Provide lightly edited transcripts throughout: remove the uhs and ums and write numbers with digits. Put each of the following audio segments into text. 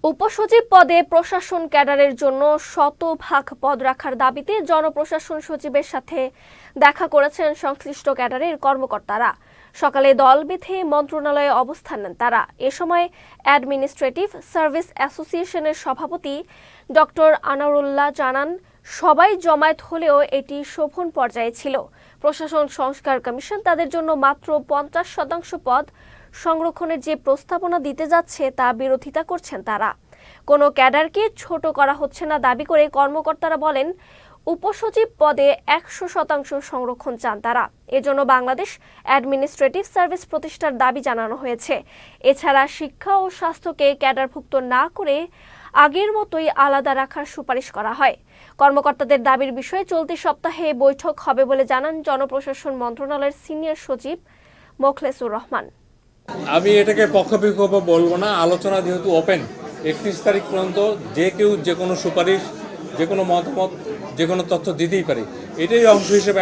উপসচিব পদে প্রশাসন ক্যাডারের জন্য শতভাগ পদ রাখার দাবিতে জনপ্রশাসন সচিবের সাথে দেখা করেছেন সংশ্লিষ্ট ক্যাডারের কর্মকর্তারা। সকালে দল বেঁধে মন্ত্রণালয়ে অবস্থান নেন তারা। এ সময় অ্যাডমিনিস্ট্রেটিভ সার্ভিস অ্যাসোসিয়েশনের সভাপতি ডক্টর আনারুল্লাহ জানান, সবাই জমায়েত হলেও এটি শোভন পর্যায়ে ছিল। প্রশাসন সংস্কার কমিশন তাদের জন্য মাত্র 50% পদ সংরক্ষণের যে প্রস্তাবনা দিতে যাচ্ছে তা বিরোধিতা করছেন তারা। কোনো ক্যাডারকে ছোট করা হচ্ছে না দাবি করে কর্মকর্তারা বলেন, উপসচিব পদে 100% সংরক্ষণ চান তারা। এজন্য বাংলাদেশ অ্যাডমিনিস্ট্রেটিভ সার্ভিস প্রতিষ্ঠার দাবি জানানো হয়েছে। এছাড়া শিক্ষা ও স্বাস্থ্যকে ক্যাডারভুক্ত না করে আগের মতোই আলাদা রাখার সুপারিশ করা হয়। কর্মকর্তাদের দাবির বিষয়ে চলতি সপ্তাহে বৈঠক হবে বলে জানান জনপ্রশাসন মন্ত্রণালয়ের সিনিয়র সচিব মোখলেসুর রহমান। আমি এটাকে পক্ষবিপক্ষ বলবো না, আলোচনা যেহেতু ওপেন, 31 তারিখ পর্যন্ত যে কেউ যে কোনো সুপারিশ, যে কোনো মতামত, যে কোনো তথ্য দিতেই পারে। এটাই অংশ হিসেবে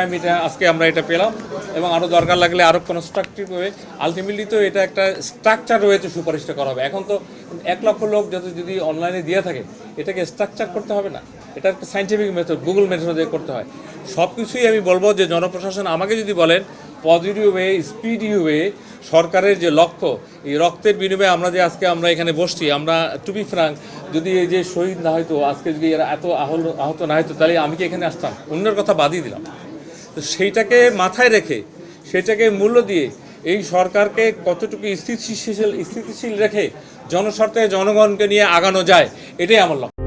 আজকে আমরা এটা পেলাম এবং আরও দরকার লাগলে আরও কনস্ট্রাকটিভ হয়ে আলটিমেটলি তো এটা একটা স্ট্রাকচার রয়েছে, সুপারিশটা করা হবে। এখন তো 1 লক্ষ লোক যদি অনলাইনে দিয়ে থাকে, এটাকে স্ট্রাকচার করতে হবে না, এটা একটা সায়েন্টিফিক মেথড, গুগল মেথডে করতে হয়। সব কিছুই আমি বলবো যে জনপ্রশাসন আমাকে যদি বলেন পজিটিভ ওয়ে, স্পিডি ওয়ে, সরকারের যে লক্ষ্য, এই রক্তের বিনিময়ে আজকে আমরা এখানে বসছি, আমরা টু বি ফ্রাঙ্ক, যদি এই যে শহীদ না হয়তো, আজকে যদি এরা এত আহত না হয়তো, তাহলে আমি কি এখানে আসতাম? অন্যের কথা বাদই দিলাম। তো সেইটাকে মাথায় রেখে, সেটাকে মূল্য দিয়ে এই সরকারকে কতটুকু স্থিতিশীল রেখে জনস্বার্থে জনগণকে নিয়ে আগানো যায়, এটাই আমার লক্ষ্য।